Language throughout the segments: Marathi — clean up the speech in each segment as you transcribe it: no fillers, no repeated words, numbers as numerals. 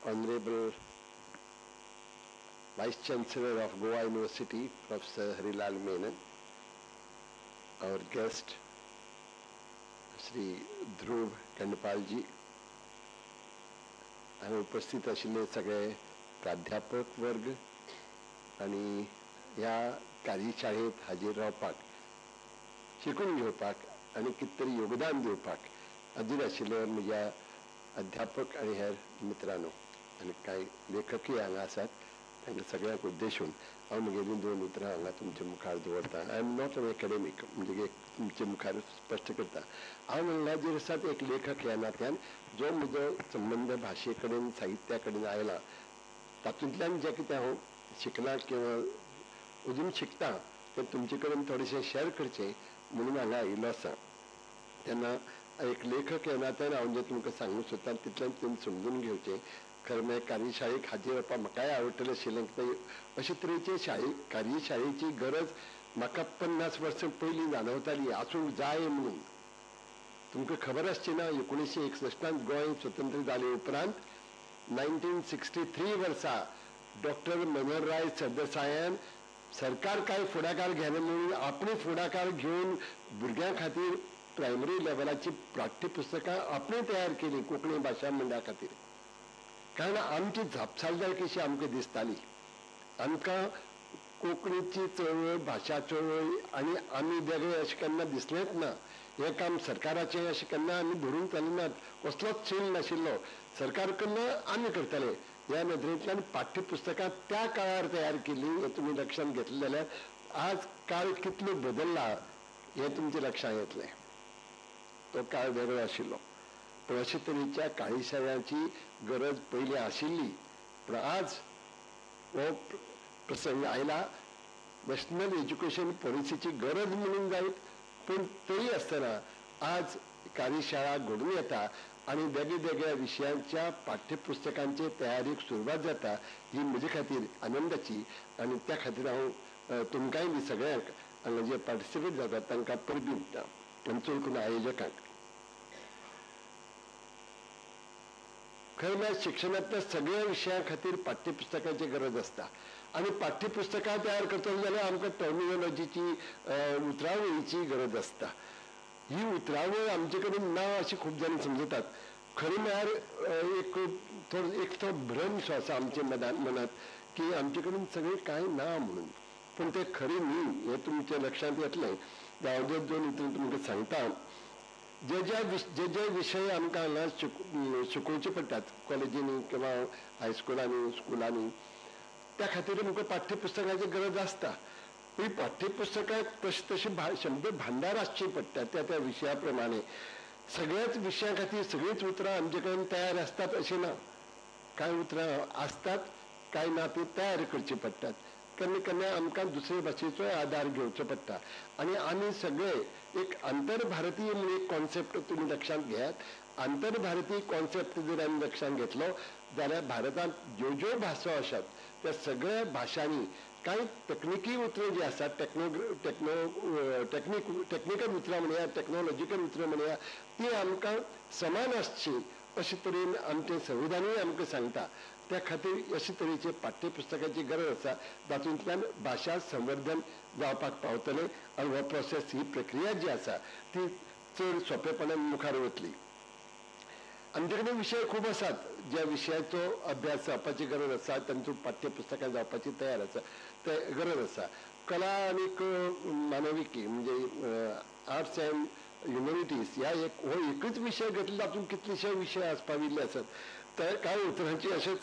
Honorable Vice Chancellor of Goa University, Professor Harilal Menon, our guest, Shri Dhruv Kandpalji, आणि उपस्थित असलेले सगळे प्राध्यापक वर्ग आणि या कार्यशाळेत हाजीर रावपाक, शिकून घेवपाक आणि कितीतरी योगदान दिवपाक हाजीर आशिल्ले म्हज्या अध्यापक आणि हेर मित्रांनो आणि काही लेखकय हांगा आसात, तांकां सगळ्यांक उद्देशून हांव म्हगेलीं 2 उतरां हांगा तुमचे मुखार दवरता. I am not an academic, म्हणजे तुमचे मुखार स्पश्ट करता. हांव म्हणल्यार आसात एक लेखक ह्या नात्यान जो म्हजो संबंध भाशे कडेन साहित्या कडेन आयला, तातूंतल्यान जें कितें हांव शिकलां किंवा अजून शिकता तें तुमचे कडेन थोडेशें शेअर करचें म्हणून हांगा आयिल्लो आसा. तेन्ना एक लेखक ह्या नात्यान हांव जें तुमकां सांगूंक सोदतां तितल्यान तुमी समजून घेवचें. खरें म्हळ्यार कार्यशाळेक हाजीर रावपाक म्हाकाय आवडटलें आशिल्लें, कित्याक अशे तरेचे कार्यशाळेची गरज म्हाका 50 वर्सां पयलीं जाणवताली, आसूंक जाय म्हणून. तुमकां खबर आसची ना, 1961 गोंय स्वतंत्र जाले उपरांत 1963 वर्सा डॉक्टर मनोहरराय सरदेसायान सरकार काय फुडाकार घेना म्हणून आपणे फुडाकार घेवन भुरग्यां खातीर प्रायमरी लेवलाची पाठ्यपुस्तकां आपणे तयार केली कोंकणी भाशा मंडळा खातीर. कारण आमची झापसालदार कशी आमकां दिसताली, आमकां कोंकणीची चळवळ, भाशा चळवळ आनी आमी वेगळे अशें केन्ना दिसलेंच ना. हें काम सरकाराचें अशें केन्ना आमी धरून चलनात, कसलोच चील नाशिल्लो. सरकार करना आमी करतले ह्या नदरेंतल्यान पाठ्यपुस्तकां त्या काळार तयार केली. हें तुमी लक्षांत घेतलें जाल्यार आज काळ कितलो बदलला हें तुमच्या लक्षांत येतलें. तो काळ वेगळो आशिल्लो, पण अशे तरेच्या कार्यशाळांची गरज पयलीं आशिल्ली. पण आज हो प्रसंग आयला. नॅशनल एज्युकेशन पॉलिसीची गरज म्हणून जायत, पण तरी आसतना आज कार्यशाळा घडून येता आणि वेगळ्या विशयांच्या पाठ्यपुस्तकांचे तयारीक सुरवात जाता. ही म्हजे खातीर आनंदाची, आणि त्या खातीर हांव तुमकांय बी सगळ्यांक हांगा जे पार्टिसिपेट जातात तांकां परबी दिता आनी चड करून आयोजकांक. खरें म्हळ्यार शिक्षणांतल्या सगळ्या विशयां खातीर पाठ्यपुस्तकांची गरज आसता, आणि पाठ्यपुस्तकां तयार करतले जाल्यार आमकां टर्मिनोलॉजीची, उतरावळीची गरज आसता. ही उतरावळ आमचे कडेन ना अशी खूब जाण समजतात. खरें म्हळ्यार एक तो भ्रम सो आसा आमच्या मनात की आमचे कडेन सगळें कांय ना म्हणून. पण तें खरें न्ही, हें तुमच्या लक्षांत येतलें. हांव 2 उतरां तुमकां सांगता. जे विशय आमकां हांगा शिकोवचे पडटात कॉलेजींनी किंवा हायस्कुलांनी, स्कुलांनी, त्या खातीर आमकां पाठ्यपुस्तकांची गरज आसता. ही पाठ्यपुस्तकां तशी शब्द भांडार आसची पडटा त्या विशया प्रमाणे. सगळ्याच विशयां खातीर सगळींच उतरां आमचे कडेन तयार आसतात अशें ना. कांय उतरां आसतात, कांय ना ती तयार करची पडटात. केन्ना आमकां दुसरे भाशेचोय आदार घेवचो पडटा. आणि आमी सगळे एक आंतरभारतीय म्हणून एक कॉन्सेप्ट तुमी लक्षांत घेयात. आंतरभारतीय कॉन्सेप्ट जर आमी लक्षांत घेतलो जाल्यार भारतांत ज्यो भासो आसात त्या सगळ्या भाशांनी कांय तकनिकी उतरां जी आसात, टेक्निकल उतरां म्हणया, टेक्नॉलॉजिकल उतरां म्हणया, ती आमकां समान आसची अशे तरेन आमचें संविधानूय आमकां सांगता. त्या खातीर अशे तरेचे पाठ्यपुस्तकाची गरज आसा जातूंतल्यान भाशा संवर्धन जावपाक पावतलें, आनी हो प्रोसेस, ही प्रक्रिया जी आसा ती चड सोंपेपणान मुखार वतली. आमचे कडेन विशय खूब आसात ज्या विशयाचो अभ्यास जावपाची गरज आसा, तांचो पाठ्यपुस्तकां जावपाची तयार आसा, ते गरज आसा. कला आनी मानविकी म्हणजे आर्ट्स अँड ह्युमॅनिटीज ह्या हो एकच विशय घेतलो, तातूंत कितलेशे विशय आसपाविल्ले आसात. तर कांय उतरांची अशेंच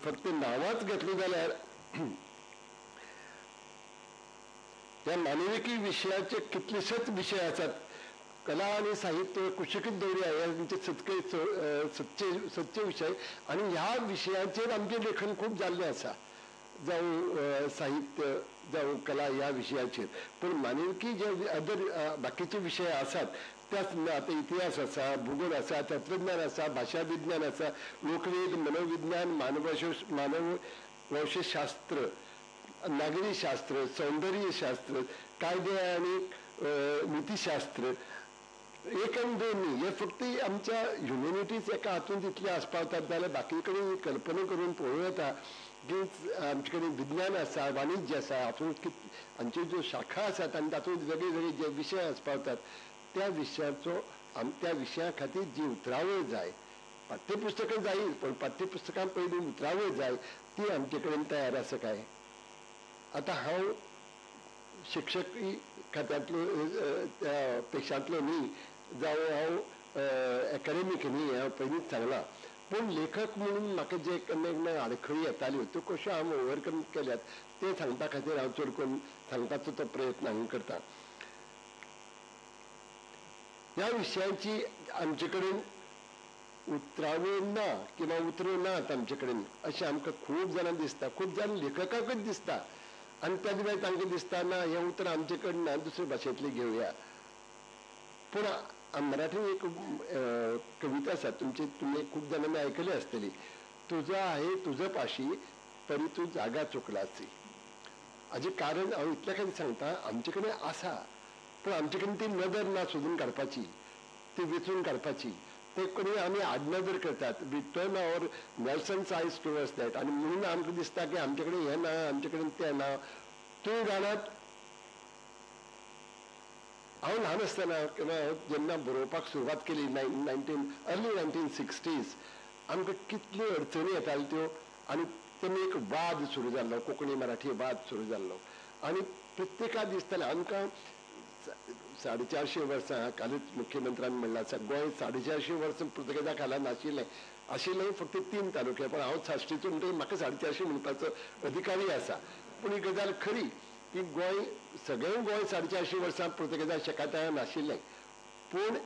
फक्त नांवांच घेतली जाल्यार ह्या मानविकी विशयाचे कितलेशेच विशय आसात. कला आणि साहित्य कुशीकच दवरया हे आमचे सच्चे विशय, आणि ह्या विशयांचेर आमचें लेखन खूब जाल्लें आसा, जावं साहित्य जावं कला ह्या विशयाचेर. पण मानविकी जे अदर बाकीचे विशय आसात त्याच आता इतिहास आसा, भूगोल आसा, तत्वज्ञान आसा, भाषा विज्ञान आसा, लोकवेद, मनोविज्ञान, मानववंशशास्त्र, नागरी शास्त्र, सौंदर्य शास्त्र, कायदे आणि नीतिशास्त्र, एक आणि दोन न्ही, हे फक्त आमच्या ह्युमॅनिटीज एका हातून तितले आसपावतात जाल्यार बाकी कडेन कल्पना करून पळोवं येता की आमचे कडेन विज्ञान आसा, वाणिज्य आसा, हातूंत हांच्यो ज्यो शाखा आसात आनी तातूंत वेगळे वेगळे जे विशय आसपावतात त्या विशयाचो त्या विशया खातीर जी उतरावळ जाय, पाठ्यपुस्तकां जायी पण पाठ्यपुस्तकां पयलीं उतरावळ जाय ती आमचे कडेन तयार आसा काय. आतां हांव शिक्षक खात्यांतलो पेशांतलो न्ही, जावं हांव एकाडेमीक न्ही, हांव पयलींच सांगलां, पूण लेखक म्हणून म्हाका जे केन्ना आडखळी येताल्यो त्यो कश्यो हांव ओवरकम केल्यात ते सांगपा खातीर हांव चड करून सांगपाचो तो प्रयत्न हांव करता. ह्या विशयांची आमचे कडेन उतरावळ ना किंवा उतऱ्यो नात आमचे कडेन अशें आमकां खूब जाणांक दिसता, खूब जाण लेखकाकूच दिसता आनी त्याच वेळार तांकां दिसता ना हें उतर आमचे कडेन ना, दुसरे भाशेंतलें घेवया. पूण मराठीन एक कविता आसा, तुमी खूब जाणांनी आयकली आसतली, तुझं आहे तुझं पाशी तरी तू जागा चुकलाची. हाजें कारण हांव इतल्या खातीर सांगता, आमचे कडेन आसा पूण आमचे कडेन ती नदर ना सोदून काडपाची, ती वेचून काडपाची. ते कडेन आमी आडनदर करतात, वी टर्न आवर नेल्सन्स आयज टुवर्ड्स दॅट, आनी म्हणून आमकां दिसता की आमचे कडेन हें ना, आमचे कडेन तें ना. तुम्ही जाणात हांव ल्हान आसतना किंवा जेन्ना बरोवपाक सुरवात केली अर्ली 1960s आमकां कितल्यो अडचणी येताल्यो त्यो, आनी तेन्ना एक वाद सुरू जाल्लो, कोंकणी मराठी वाद सुरू जाल्लो, आनी प्रत्येकाक दिसतालें आमकां 450 वर्सां कालच मुख्यमंत्र्यान म्हणलां आसा गोंय 450 वर्सां पुर्तुगेजा खाला नाशिल्लें, आशिल्लें फक्त 3 तालुके, पण हांव साश्टीचो म्हणटकीर म्हाका 450 म्हणपाचो अधिकारी आसा. पूण ही गजाल खरी की गोंय सगळें गोंय 450 वर्सां पुर्तुगेजा शेकातळा नाशिल्लें, पूण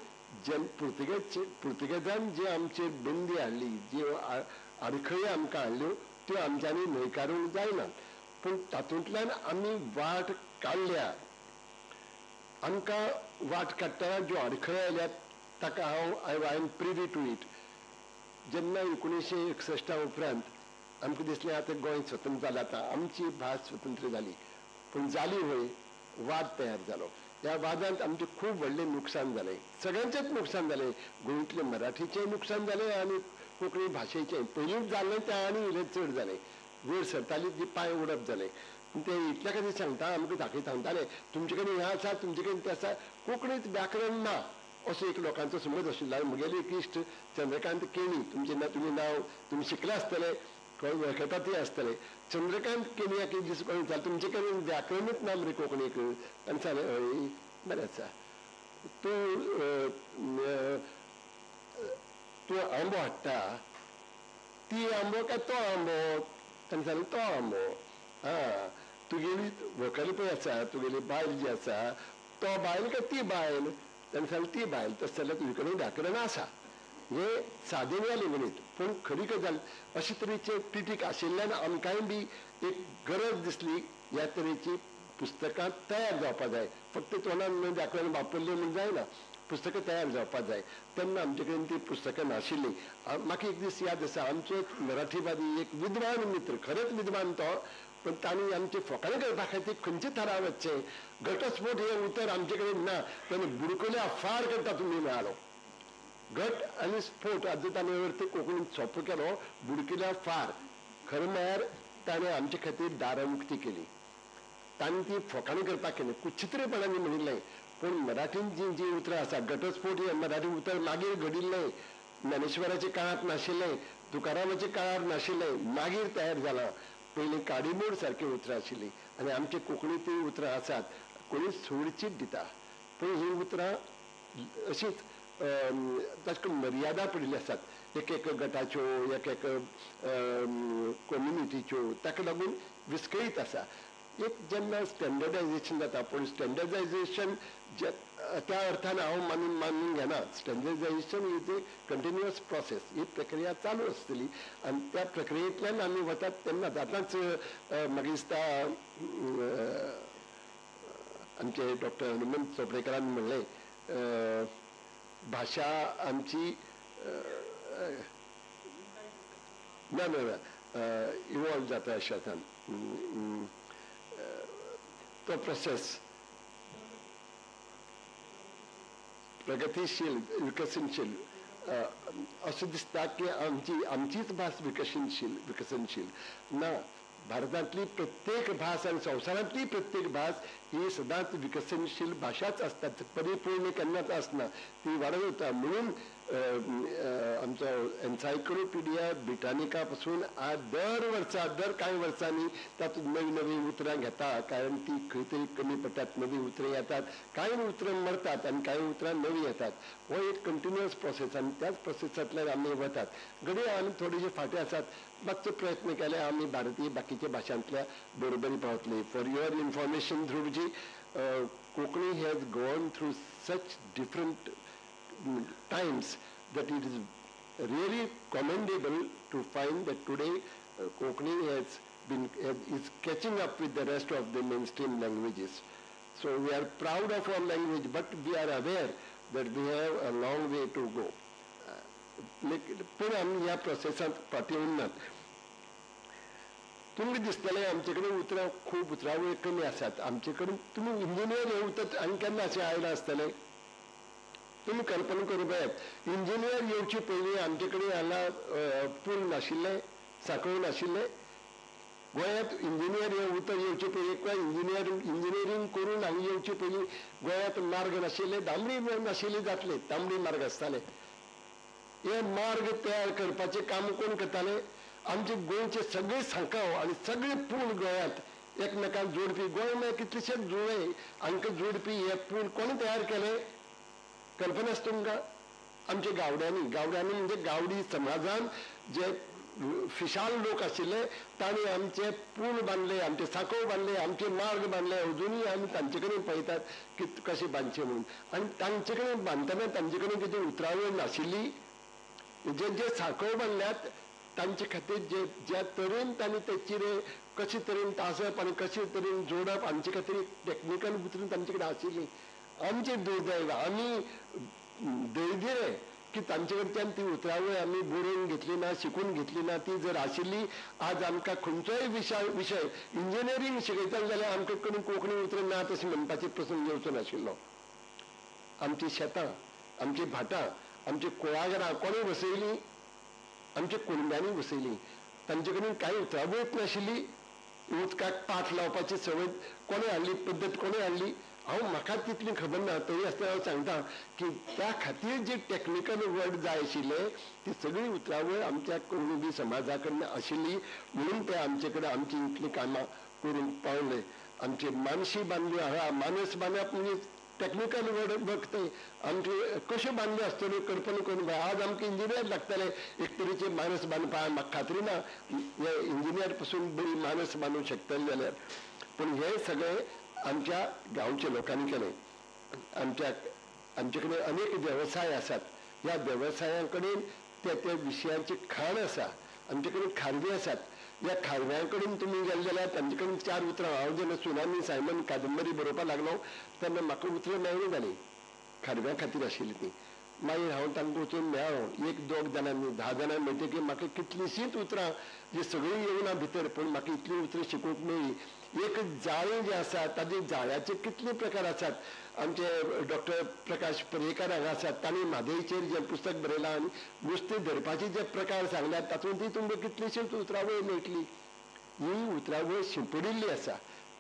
जे पुर्तुगेजान जे आमचेर बंदी हाडली, जी आडखळी आमकां हाडल्यो त्यो आमच्यांनी न्हयकारूंक जायना. पूण तातूंतल्यान आमी वाट काडल्या. आमकां वाट काडटना ज्यो आडखळी आयल्यात ताका I am privy to it. जेन्ना 1961 उपरांत आमकां दिसलें आतां गोंय स्वतंत्र जालां, आतां आमची भास स्वतंत्र जाली, पूण जाली हय वाद तयार जालो. ह्या वादांत आमचें खूब व्हडलें नुकसान जालें, सगळ्यांचेंच नुकसान जालें, गोंयतले मराठीचेंय नुकसान जालें आनी कोंकणी भाशेचें पयलींच जाल्लें तें आनी इल्लें चड जालें, वयर सरताली ती पांय उडप जालें. ते इतल्या खातीर सांगता, आमकां दाखयता सांगताले तुमचे कडेन हें आसा, तुमचे कडेन तें आसा, कोंकणींत व्याकरण ना असो एक लोकांचो समज आशिल्लो. आनी म्हगेले एक इश्ट चंद्रकांत केणी, तुमी नांव तुमी शिकले आसतले, खंय वळखता ती आसतले, चंद्रकांत केणी एक दीस विचारलें तुमचे कडेन व्याकरणूच ना मरे कोंकणीक, आनी सांगलें हय बरें आसा, तूं आंबो हाडटा, ती आंबो काय तो आंबो, ताणें सांगलें तो आंबो. हां, तुगेली व्हंकल पळय आसा, तुगेली बायल जी आसा तो बायल काय ती बायल, ताणें सांगलें ती बायल. तशें जाल्यार तुजे कडेन व्याकरण आसा. हे सादें जालें गणीत, पूण खरी गजाल अशे तरेचे टिटीक आशिल्ल्यान आमकांय बी एक गरज दिसली ह्या तरेची पुस्तकां तयार जावपा जाय. फक्त तोंडान व्याकरण वापरलें म्हण जायना, पुस्तकां तयार जावपा जाय. तेन्ना आमचे कडेन ती पुस्तकां नाशिल्लीं. म्हाका एक दीस याद आसा, आमचो मराठीवादी एक विद्वान मित्र, खरेंच विद्वान तो, पण तांणी आमचे फकाणां करपा खातीर खंयचे थराव वचचें, घटस्फोट हें उतर आमचे कडेन ना, ताणें बुडकुल्या फार करता तुमी मेळालो. घट आनी स्फोट हाजो ताणें अर्थ कोंकणींत सोंपो केलो, बुडकिल्या फार. खरें म्हळ्यार ताणें आमचे खातीर दारां उक्ती केली, ताणें ती फोकाणी करपाक केली, कुचित्रेपणांनी म्हणिल्लें. पूण मराठीन जी उतरां आसा, घटस्फोट हें मराठी उतर मागीर घडिल्लें, ज्ञानेश्वराच्या काळांत नाशिल्लें, तुकारामाच्या काळार नाशिल्लें, मागीर तयार जालां. पयलीं काडीमोड सारकी उतरां आशिल्लीं, आनी आमचे कोंकणींतूय उतरां आसात, कोणी सोडचीच दिता. पूण हीं उतरां अशींच ताका मर्यादा पडिल्ल्यो आसात, एक एक गटाच्यो, एक एक कम्युनिटीच्यो, ताका लागून विस्कळीत आसा. एक जेन्ना स्टँडर्डायजेशन जाता, पूण स्टँडर्डायजेशन त्या अर्थान हांव मानून घेना. स्टँडर्डायजेशन इज ए कंटिन्युअस प्रोसेस, ही प्रक्रिया चालू आसतली, आनी त्या प्रक्रियेंतल्यान आमी वतात तेन्ना आतांच म्हाका दिसता आमचे डॉक्टर हनुमंत चोपडेकरान म्हणलें भाशा आमची ना इवॉल्व जाता अशें अर्थान. तो प्रोसेस प्रगतीशील विकसनशील असं दिसता की आमचीच भास विकसनशील ना. भारतातली प्रत्येक भास आणि संसारातली प्रत्येक भास ही सदाच विकसनशील भाषाच असतात. परिपूर्ण करण्यात असणं ती वाढवता. म्हणून आमचं एन्सायक्लोपीडिया ब्रिटानिकापासून आज दर काही वर्षांनी त्यात नवी उतरां घेता. कारण ती खरी तरी कमी पडतात, नवी उतरं येतात, काही उतरं मरतात आणि काही उतरं नवी येतात. हो एक कंटिन्युअस प्रोसेस आणि त्याच प्रोसेसातल्या आम्ही वतात. घडी आम्ही थोडेसे फाटे असतात. मागचे प्रयत्न केले आम्ही भारतीय बाकीच्या भाषांतल्या बरोबरी पावतले. For your information Dhruvji, Konkani has gone through such different times that it is really commendable to find that today Konkani is catching up with the rest of the mainstream languages. So we are proud of our language, but we are aware that we have a long way to go. पण आम्ही या प्रोसेसात पाठवून तुम्ही दिसतले आमच्याकडे खूप उतरावे कमी असतात. आमच्याकडे तुम्ही इंजिनियर येऊत आणि केन्ना असे आयला असतले. तुम्ही कल्पना करू पळयात, इंजिनियर येवचे पयलीं आमचेकडे हांगा पूल नाशिल्ले, सांखळ नाशिल्ले. गोंयांत इंजिनियर उतर येवचे पयलीं किंवा इंजिनियरींग करून हांगा येवचे पयलीं गोंयांत मार्ग नाशिल्ले, डांबरी नाशिल्ले जातले, तांबडी मार्ग आसताले. हे मार्ग तयार करपाचें काम कोण करताले? आमचे गोंयचे सगळे सांकाव आणि सगळे पूल गोंयांत एकमेकांक जोडपी. गोंय मागीर कितलेशेच जुळे हांकां जोडपी हे पूल कोणी तयार केले? कल्पना असतो तुमकां? आमच्या गावड्यांनी म्हणजे गावडी समाजान जे फिशाल लोक आशिल्ले तांणी आमचे पूल बांदले, आमचे सांखळ बांदले, आमचे मार्ग बांदले. अजुनूय आमी तांचे कडेन पळयतात की कशें बांदचें म्हणून. आनी तांचे कडेन बांदतना तांचे कडेन कितें उतरावळ नाशिल्ली. जे सांखळ बांदल्यात तांचे खातीर ज्या तरेन तांणी ते चिरे कशे तरेन तासप आनी कशे तरेन जोडप हांचे खातीर टॅक्निकल उतरून तांचे कडेन आशिल्ली. आमचे दुर्दैव, आम्ही दैर्य की तांचे कडच्यान ती उतरावळ आम्ही बरोवन घेतली ना, शिकून घेतली ना. ती जर आशिल्ली आज आमकां खंयचोय विशय इंजिनियरींग शिकयता जाल्यार आमचे कडेन कोंकणी उतरां ना तशें म्हणपाचे प्रसंग येवचो नाशिल्लो. आमची शेतां, आमची भाटां, आमची कुळागरां कोणें वसयलीं? आमच्या कुळंब्यांनी वसयलीं. तांचे कडेन कांय उतरावळच नाशिल्ली. उदकाक पाट लावपाची संवय कोणें हाडली, पद्दत कोणें हाडली? म्हाका तितली खबर ना. तरी आसतना हांव सांगता की त्या खातीर जे टॅक्निकल वर्ड जाय आशिल्ले ती सगळी उतरावळ आमच्या कुणबी समाजा कडल्यान आशिल्ली. म्हणून ते आमचे कडेन आमची इतली कामां करून पावले. आमचे मानशी बांदल्यो आहा. मानस बांदप म्हणजे टॅक्निकल वर्ड बघते. आमचे कश्यो बांदल्यो आसतल्यो कल्पना करून आज आमकां इंजिनियर लागतले एक तरेचे मानस बांदपाक. म्हाका खात्री ना हे इंजिनियर पासून बरी मानस बांदूंक शकतले जाल्यार. पण हे सगळे आमच्या गांवच्या लोकांनी केले. आमचे कडेन अनेक व्यवसाय आसात. ह्या व्यवसायां कडेन त्या विशयाची खाण आसा. आमचे कडेन खारवी आसात. ह्या खारव्यां कडेन तुमी गेले जाल्यार तांचे कडेन 4 उतरां. हांव जेन्ना सुनामी सायमन कादंबरी बरोवपाक लागलो तेन्ना म्हाका उतरां मेळ्ळीं जालीं. खारव्यां खातीर आशिल्ली ती. मागीर हांव तांकां वचून मेळ्ळो. 1-2 जाणांनी 10 जाणां म्हणटकीर म्हाका कितलींशींच उतरां जी सगळीं येवना भितर, पूण म्हाका इतलीं उतरां शिकूंक मेळ्ळी. एक जाळें जें आसा ताजे जाळ्याचे कितले प्रकार आसात. आमचे डॉक्टर प्रकाश पर्येकार हांगा आसात. तांणी म्हादयचेर जें पुस्तक बरयलां आनी नुस्तें धरपाचे जे प्रकार सांगल्यात तातूंत ती तुमकां कितलीशींच उतरावळ मेळटली. ही उतरावळ शिंपडिल्ली आसा.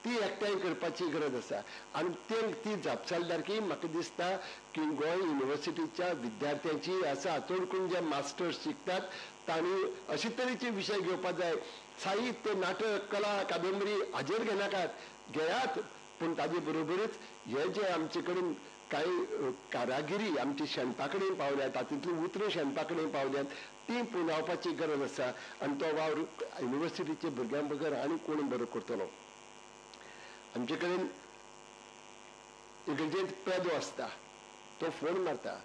ती एकठांय करपाची गरज आसा. आनी ती जापसालदारकी म्हाका दिसता की गोंय युनिवर्सिटीच्या विद्यार्थ्यांची आसा. चड करून जे मास्टर्स शिकतात तांणी अशे तरेचे विशय घेवपाक जाय. साहित्य, नाटक, कला, कादंबरी हाजेर घेनाकात, घेयात. पूण ताजे बरोबरच हे जे आमचे कडेन कांय कारागिरी आमची शेणपा कडेन पावल्यात, तातूंतली उतरां शेणपा कडेन पावल्यात ती पुंजावपाची गरज आसा. आनी तो वावर युनिवर्सिटीच्या भुरग्यां बगर आनी कोण बरो करतलो. आमचे कडेन इगर्जेंत पेदो आसता, तो फोन मारता,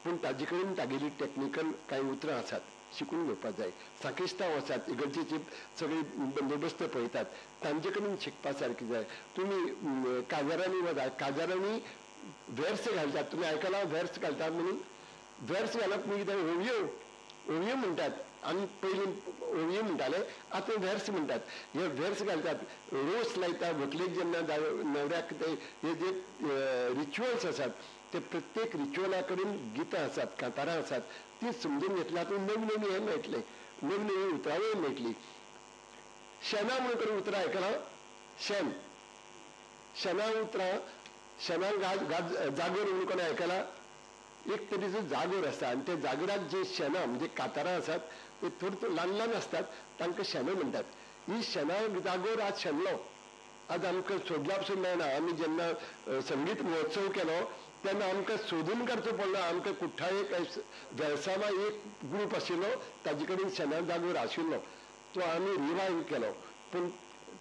पूण ताजे कडेन तागेली टॅक्निकल कांय उतरां आसात, शिकून घेवपाक जाय. साकिस्तांव आसात, इगर्जेची सगळी बंदोबस्त पळयतात, तांचे कडेन शिकपा सारकी जाय. तुमी काजारांनी वतात, काजारांनी वेर्स घालतात. तुमी आयकलां वेर्स घालतात म्हणून? वेर्स घालप म्हणजे कितें? ओवयो म्हणटात. आमी पयलीं ओळी म्हणटाले आता व्हर्स म्हणटात. हे व्हर्स घालतात, रोस लायता व्हंकलेक जेन्ना नवऱ्याक हे जे रिच्युअल्स आसात ते प्रत्येक रिच्युअला कडेन गितां आसात, कांतारां आसात, ती समजून घेतल्या तूं नवी नवी हे मेळटले, नवी नवी उतरावळ मेळटली. शेणां म्हणून करून उतरां आयकलां? शेण, शेणां उतरां, शेणां जागोर म्हणून कोणी आयकलां? एक तरेचो जागोर आसता आनी त्या जागराक जे शेणां म्हणजे कांतारां आसात ते थोडे ल्हान ल्हान आसतात, तांकां शेणां म्हणटात. ही शेणां जागोर आज शेणलो, आज आमकां सोदल्या पसून मेळना. आमी जेन्ना संगीत महोत्सव केलो तेन्ना आमकां सोदून काडचो पडलो. आमकां कुठ्ठाळेक वेळसावा एक ग्रूप आशिल्लो, ताजे कडेन शेणां जागोर आशिल्लो, तो आमी रिवायव केलो, पूण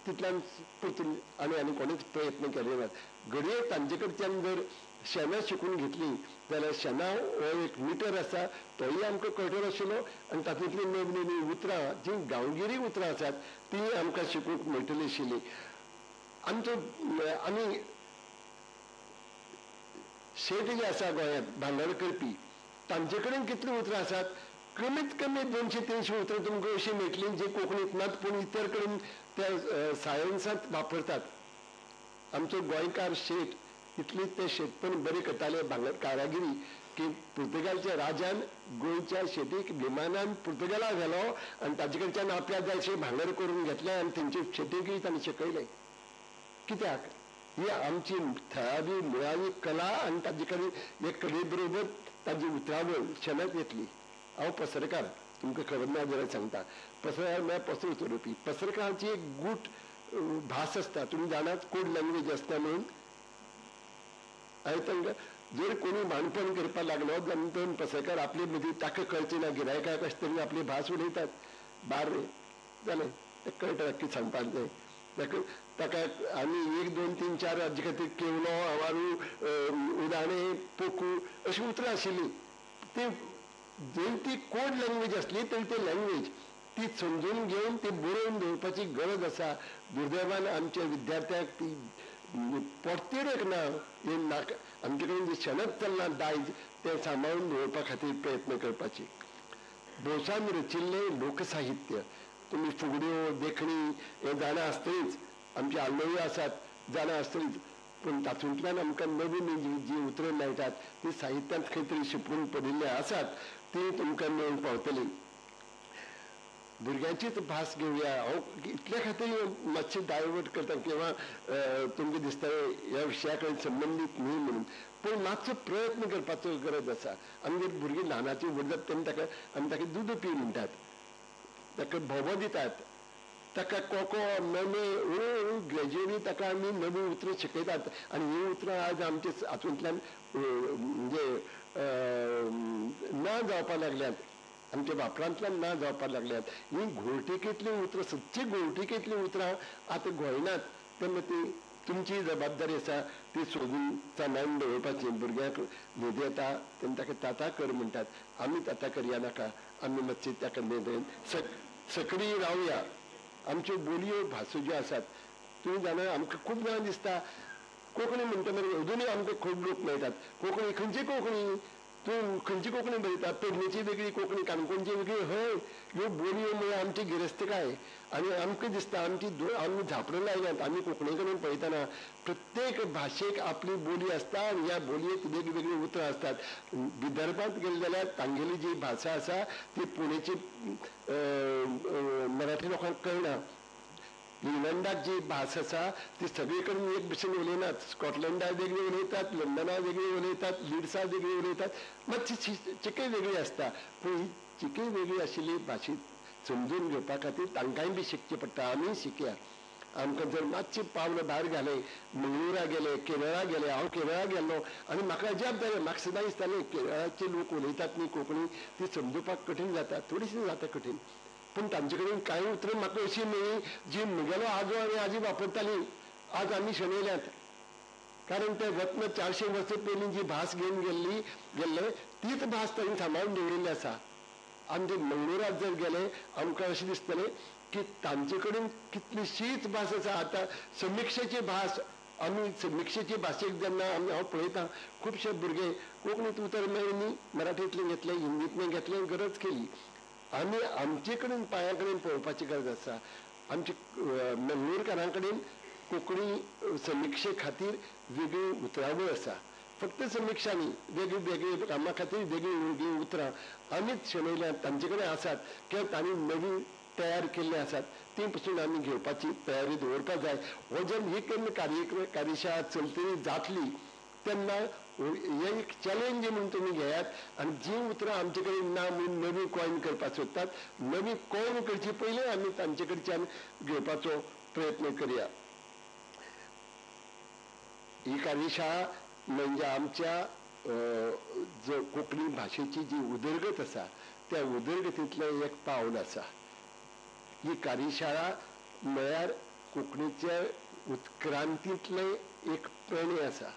तितल्यान परतून आनी कोणीच प्रयत्न केले नात. घडये तांचे कडच्यान जर शेणां शिकून घेतली जाल्यार शेणां हो एक मिटर आसा, तोय आमकां कळटलो आशिल्लो आनी तातूंतली नवी नवी उतरां जी गांवगिरी उतरां आसात ती आमकां शिकूंक मेळटली आशिल्ली. आमी शेट जे आसा गोंयांत भांगर करपी तांचे कडेन कितलीं उतरां आसात? कमीत कमी 200-300 उतरां तुमकां अशी मेळटली जी कोंकणींत नात पूण इतर कडेन त्या सायन्सांत वापरतात. आमचो गोंयकार शेट इतली ते शेतपण बरे करताले भांगर कारागिरी की पुर्तुगालच्या राजान गोंयच्या शेतीक विमानान पुर्तुगाला गेलो आनी ताजे कडच्यान आपल्या जाय अशें भांगर करून घेतलें आनी तेंचे शेतीकय तांणी शिकयलें. कित्याक? ही आमची थळावी मुळावी कला आनी ताजे कडेन हे कले बरोबर ताजी उतरावळ शेणांत येतली. हांव पसरकार, तुमकां खबर ना जाल्यार सांगता. पसरकार म्हळ्यार पसरो चडोवपी. पसरकाराची एक गूट भास आसता, तुमी जाणात, कोड लँग्वेज आसता म्हणून. आनी तांकां जर कोणी माणपण करपाक लागलो जाल्यार पसरकार आपले मदीं ताका कळचें ना, गिरायकाक अशें तरेन आपली भास उलयतात. बार रे जालें, कळटा कितें सांगपाक जाय ताका. आमी 1, 2, 3, 4 हाजे खातीर केवलो, आवारू, उदाणे, पोकू अशीं उतरां आशिल्लीं. ती जरी ती कोड लँग्वेज आसली तरी ती लँग्वेज ती समजून घेवन ती बरोवन दवरपाची गरज आसा. दुर्दैवान आमच्या विद्यार्थ्यांक ती परतेरेक ना. हे नाका आमचे कडेन जे शेणत चलना दायज तें सांबाळून दवरपा खातीर प्रयत्न करपाचे. भोवसान रचिल्लें लोकसाहित्य, तुमी फुगड्यो, देखणी हे जाणां आसतलीच, आमची आल्लोळ्यो आसात जाणां आसतलीच, पूण तातूंतल्यान आमकां नवीन जी उतरां मेळटात ती साहित्यांत खंय तरी शिपून पडिल्ली आसात, ती तुमकां मेळून पावतली. भुरग्यांचीच भास घेवया. हांव इतल्या खातीर मातशें डायवर्ट करता किंवा तुमकां दिसता ह्या विशया कडेन संबंदीत न्ही म्हणून, पूण मातसो प्रयत्न करपाचो गरज आसा. आमी जर भुरगीं ल्हानाची व्हड जाता तेन्ना आमी ताका दूद पी म्हणटात, ताका भोबो दितात, ताका कोको मेमे हळू ग्रेज्युअली ताका आमी नवीं उतरां शिकयतात. आनी ही उतरां आज आमच्या हातूंतल्यान म्हणजे ना जावपाक लागल्यात, आमच्या वापरांतल्यान ना जावपाक लागल्यात. ही घोळटिकेंतली उतरां, सदची घोळटिकेंतली उतरां आतां घोळनात. तेन्ना ती तुमची जबाबदारी आसा ती सोदून सांबाळून दवरपाची. भुरग्याक न्हिद येता तेन्ना ताका ताता कर म्हणटात, आमी ताता करया नाका, आमी मातशी ताका न्हिदेन सक्रीय रावया. आमच्यो बोलयो भासो ज्यो आसात, तुमी जाणा आमकां खूब जाणां दिसता कोंकणी म्हणटा मागीर अजुनूय आमकां खूब लोक मेळटात. कोंकणी खंयची कोंकणी? तूं खंयची कोंकणी बरयता? पेडणेची वेगळी कोंकणी, काणकोणची वेगळी. हय, ह्यो बोलयो म्हळ्यार आमची गिरेस्तकाय. आनी आमकां दिसता आमी झापडां लायल्यात. आमी कोंकणी कडेन पळयतना प्रत्येक भाशेक आपली बोली आसता आनी ह्या बोलयेक वेगवेगळी उतरां आसतात. विदर्भांत गेले जाल्यार तांगेली जी भाशा आसा ती पुणेची मराठी लोकांक कळना. इंग्लंडाक जी भास आसा ती सगळे कडेन एक भशेन उलयनात. स्कॉटलंडाक वेगळी उलयतात, लंडनाक वेगळी उलयतात, लिड्साक वेगळी उलयतात, मातशी चिकय वेगळी आसता. पूण ही चिकय वेगळी आशिल्ली भाशेक समजून घेवपा खातीर तांकांय बी शिकचें पडटा. आमी शिकया. आमकां जर मातशें पावलं भायर घालें, मंगळुरा गेले, केरळा गेले. हांव केरळा गेल्लो आनी म्हाका अजाप जालें. म्हाका सदां दिसतालें केरळाचे लोक उलयतात न्ही कोंकणी ती समजुपाक कठीण जाता, थोडीशी जाता कठीण. पूण तांचे कडेन कांय उतरां म्हाका अशी मेळ्ळी जी म्हगेलो आजो आनी आजी वापरताली, आज आमी शेणयल्यात. कारण ते वतना 400 वर्सां पयलीं जी भास घेवन गेल्ले तीच भास तांणी सांबाळून दवरिल्ली आसा. आमी जर मंगळुराक जर गेले आमकां अशें दिसतलें की तांचे कडेन कितलीशीच भास आसा. आतां समिक्षेची भास, आमी समिक्षेची भाशेक जेन्ना हांव पळयतां खुबशे भुरगे कोंकणींत उतर मेळ्ळी न्ही, मराठींतलें घेतलें, हिंदींतलें घेतलें, गरज केली. आमी आमचे कडेन पांया कडेन पळोवपाची गरज आसा. आमचे मंगळूरकारां कडेन कोंकणी समिक्षे खातीर वेगळी उतरावळ आसा. फक्त समिक्षा न्ही, वेगळी वेगळी कामा खातीर वेगळी वेगळी उतरां आमीच शणयल्यात, तांचे कडेन आसात किंवां तांणी नवीन तयार केल्ले आसात, ती पसून आमी घेवपाची तयारी दवरपाक जाय. हो जेन्ना ही केन्ना कार्यशाळा चलतली जातली तेन्ना हे एक चॅलेंज म्हणून तुमी घेयात आनी जी उतरां आमचे कडेन ना म्हणून नवी कॉयन करपाक सोदतात, नवी कॉयन करचे पयलीं आमी तांचे कडच्यान घेवपाचो प्रयत्न करया. ही कार्यशाळा म्हणजे आमच्या जो कोंकणी भाशेची जी उदरगत आसा त्या उदरगतींतलें एक पावल आसा. ही कार्यशाळा म्हळ्यार कोंकणीच्या उत्क्रांतींतलें एक प्रणय आसा.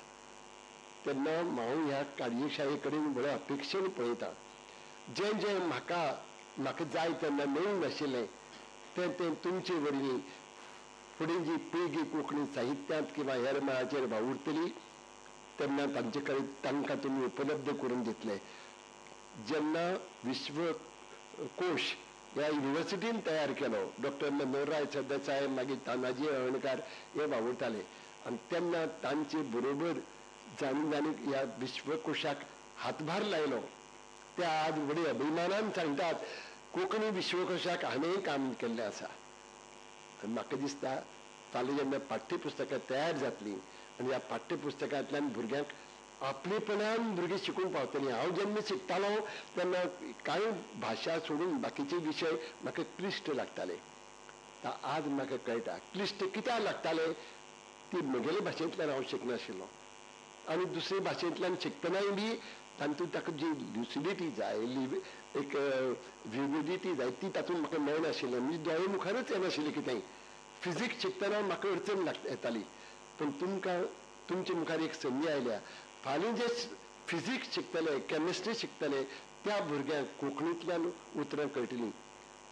तेन्ना हांव ह्या कार्यशाळे कडेन बऱ्या अपेक्षेन पळयता. जें जें म्हाका जाय तेन्ना मेळूंक नाशिल्लें तें तुमचे वरवीं फुडें जी पिळगी कोंकणी साहित्यांत किंवा हेर मळाचेर वावुरतली तेन्ना तांचे कडेन तांकां तुमी उपलब्ध करून दितले. जेन्ना विश्वकोश ह्या युनिव्हर्सिटीन तयार केलो, डॉक्टर मनोहरराय सरदेसाय मागीर तानाजी अळणकार हे वावुरताले आनी तेन्ना तांचे बरोबर जाणी ह्या विश्वकोशाक हातभार लायलो. ते आज बडे अभिमानान सांगतात कोंकणी विश्वकोशाक हांवें काम केल्लें आसा. म्हाका दिसता फाल्यां जेन्ना पाठ्यपुस्तकां तयार जातलीं आनी ह्या पाठ्यपुस्तकांतल्यान भुरग्यांक आपलेपणान भुरगीं शिकूंक पावतलीं. हांव जेन्ना शिकतालो तेन्ना कांय भाशा सोडून बाकीचे विशय म्हाका क्लिश्ट लागताले. आज म्हाका कळटा क्लिश्ट कित्याक लागताले, ती म्हगेले भाशेंतल्यान हांव शिकनाशिल्लो आनी दुसरे भाशेंतल्यान शिकतनाय बी तातूंत ताका जी ल्युसिडिटी जाय, एक विविडिटी जाय ती तातूंत म्हाका मेळनाशिल्लें. म्हणजे दोळे मुखारच येनाशिल्लें कितेंय. फिजिक्स शिकतना म्हाका अडचण येताली, पूण तुमच्या मुखार एक संदी आयल्या. फाल्यां जे फिजिक्स शिकतले, केमिस्ट्री शिकतले त्या भुरग्यांक कोंकणींतल्यान उतरां कळटलीं.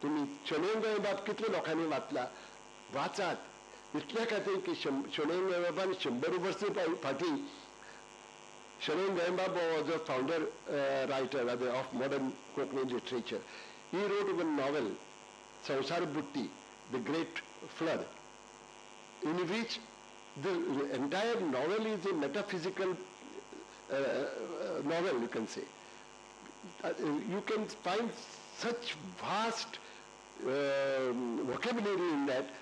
तुमी शणै गोंयबाब कितले लोकांनी वाचला, वाचात इतल्या खातीर की शणै गोंयबाबान 100 वर्सां फाटीं Shenoi Goembab was a founder writer of modern Konkani literature. He wrote one novel Sansar Butti, the great flood, in which the entire novel is a metaphysical novel, you can say. You can find such vast vocabulary in that,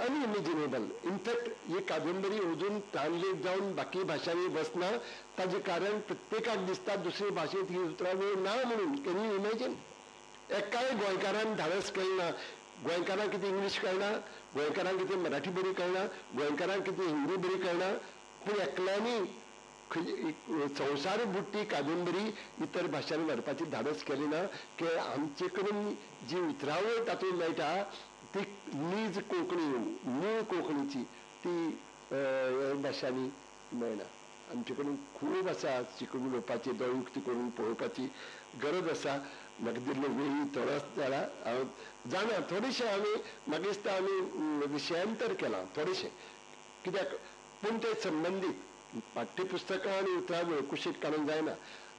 unimaginable. In fact, ही कादंबरी अजून ट्रान्सलेट जावन बाकी भाशांनी वचना, ताजे कारण प्रत्येकाक दिसता दुसरे भाशेंत ही उतरां ना म्हणून. Can you imagine? एकाय गोंयकारान धाडस कळना. गोंयकारांक कितें इंग्लीश कळना, गोंयकारांक कितें मराठी बरी कळना, गोंयकारांक कितें हिंदी बरी कळना, पूण एकल्यांनी संवसार बुट्टी कादंबरी इतर भाशांनी व्हरपाची धाडस केली ना. की आमचे कडेन जी उतरावळ तातूंत मेळटा ती नीज कोंकणी, मूळ कोंकणीची ती भाशांनी मेळना. आमचे कडेन खूब आसा शिकून घेवपाची, दोळयुक्ती करून पळोवपाची गरज आसा. म्हाका दिल्लो वेळी थोडोच जाला. हांव जाणा थोडेशें म्हाका दिसता आमी विशयांतर केलां थोडेशें, कित्याक पूण ते संबंदीत पाठ्यपुस्तकां आनी उतरावळ कुशीक काडूंक जायना.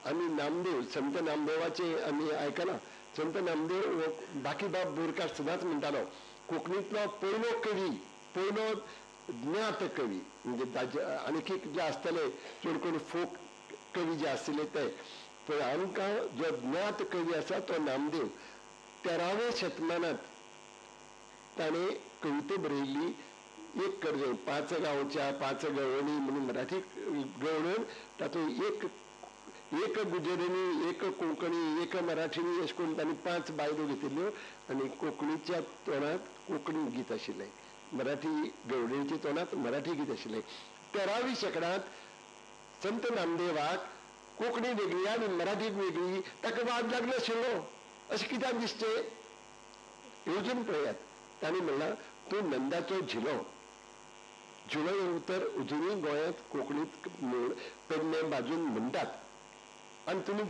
आमी नामदेव, संत नामदेवाचे आमी आयकलां. संत नामदेव बाकीबाब बोरकार सदांच म्हणटालो कोंकणींतलो पयलो कवी, पयलो ज्ञात कवी, म्हणजे आनीक जे आसतले चड करून फोक कवी जे आसले ते, पण आमकां जो ज्ञात कवी आसा तो नामदेव. 13व्या शेतमानात ताणें कविता बरयल्ली. एक कर्ज 5 गांवच्या 5 गवळणी म्हणून मराठी गवळण, तातूंत एक गुजरानी, एक कोंकणी, एक मराठीनी अशें करून तांणी 5 बायलो घेतिल्ल्यो आनी कोंकणीच्या तोंडात कोंकणी गीत आशिल्लें, मराठी गवळणीच्या तोंडात मराठी गीत आशिल्लें. 13वी शेंकड्यांत संत नामदेवाक कोंकणी वेगळी आनी मराठी वेगळी ताका वाद लागनाशिल्लो. अशें कित्याक दिसचें? येवजून पळयात. तांणी म्हणलां तूं नंदाचो झिलो, झिलो हें उतर अजुनूय गोंयांत कोंकणींत पेडणे बाजून म्हणटात. आनी तुमी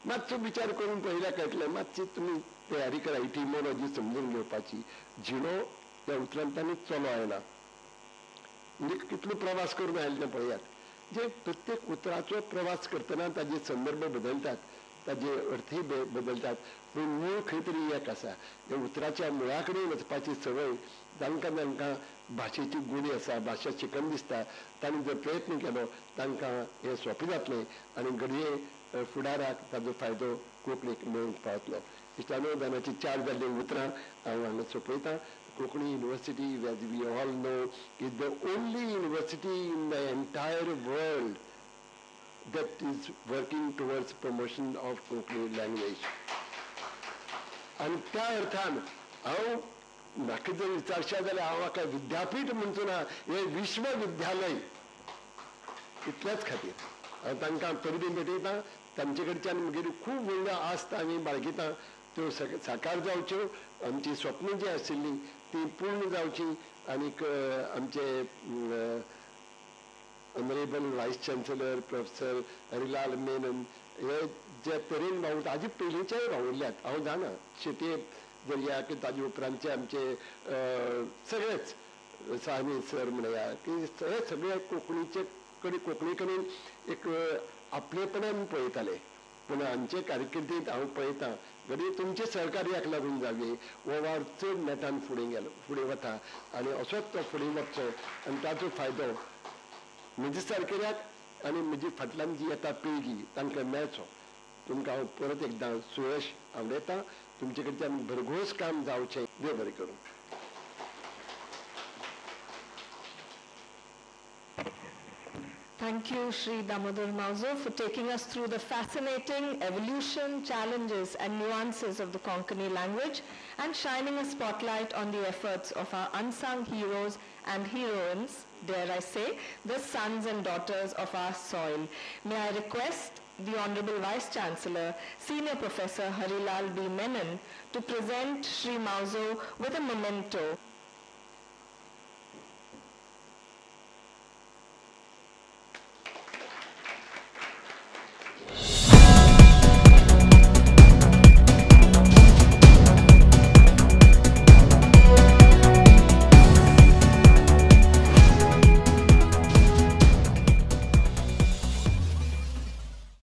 मातसो विचार करून पळयल्यार कळटलें. मातशी तुमी तयारी करा इटिमोलॉजी समजून घेवपाची. झिलो ह्या उतरांत तांणी चलो आयला, म्हणजे कितलो प्रवास करून आयले तें पळयात. जे प्रत्येक उतराचो प्रवास करतना ताजे संदर्भ बदलतात. ताजे अर्थय बदलतात पूण मूळ खंय तरी एक आसा. हे उतराच्या मुळा कडेन वचपाची संवय जांकां भाशेची गुणी आसा, भाशा शिकन दिसता, तांणी जर प्रयत्न केलो तांकां हें सोंपें जातलें आनी घडये फुडाराक ताजो फायदो कोंकणीक मेळूंक पावतलो. इश्टानोदानाची 4 जाल्लीं उतरां हांव हांगा सोंपयतां. Konkani University, as we all know, is the only university in the entire world that is working towards promotion of Konkani language. आणि त्या अर्थान हांव म्हाका जर विचारशा जाल्यार हांव हाका विद्यापीठ म्हणचो ना, हे विश्वविद्यालय इतल्याच खातीर हांव तांकां परबी भेटयतां. तांचे कडच्यान म्हगेली खूब व्हडल्यो आस्त हांवें बाळगितां, त्यो साकार जावच्यो. आमची स्वप्नां जी आशिल्लीं ती पूर्ण जावची. आनीक आमचे ऑनरेबल वायस चान्सलर प्रोफेसर हरिलाल मेनन हे जे तरेन रावतात हाजे पयलींच्याय राविल्ल्यात हांव जाणा. शेतये दर्याक ताजे उपरांतचे आमचे सगळेच साहनी सर म्हणया की हे सगळे कोंकणीचे कोंकणी कडेन एक आपलेपणान पळयताले. पूण हांचे कारकिर्दींत हांव पळयतां घडये तुमचे सहकार्याक लागून जावी हो वार चड नेटान फुडें वता आनी असोच तो फुडें वचचो आनी ताचो फायदो म्हजे सारकेल्याक आनी म्हजी फाटल्यान जी येता पिळगी तांकां मेळचो. तुमकां हांव परत एकदां सुयश आवडयतां. तुमचे कडच्यान भरघोस काम जावचें. देव बरें करूं. Thank you, Sri Damodar Mauzo, for taking us through the fascinating evolution, challenges and nuances of the Konkani language and shining a spotlight on the efforts of our unsung heroes and heroines, dare I say, the sons and daughters of our soil. May I request the Honorable Vice Chancellor, Senior Professor Harilal B. Menon, to present Sri Mauzo with a memento.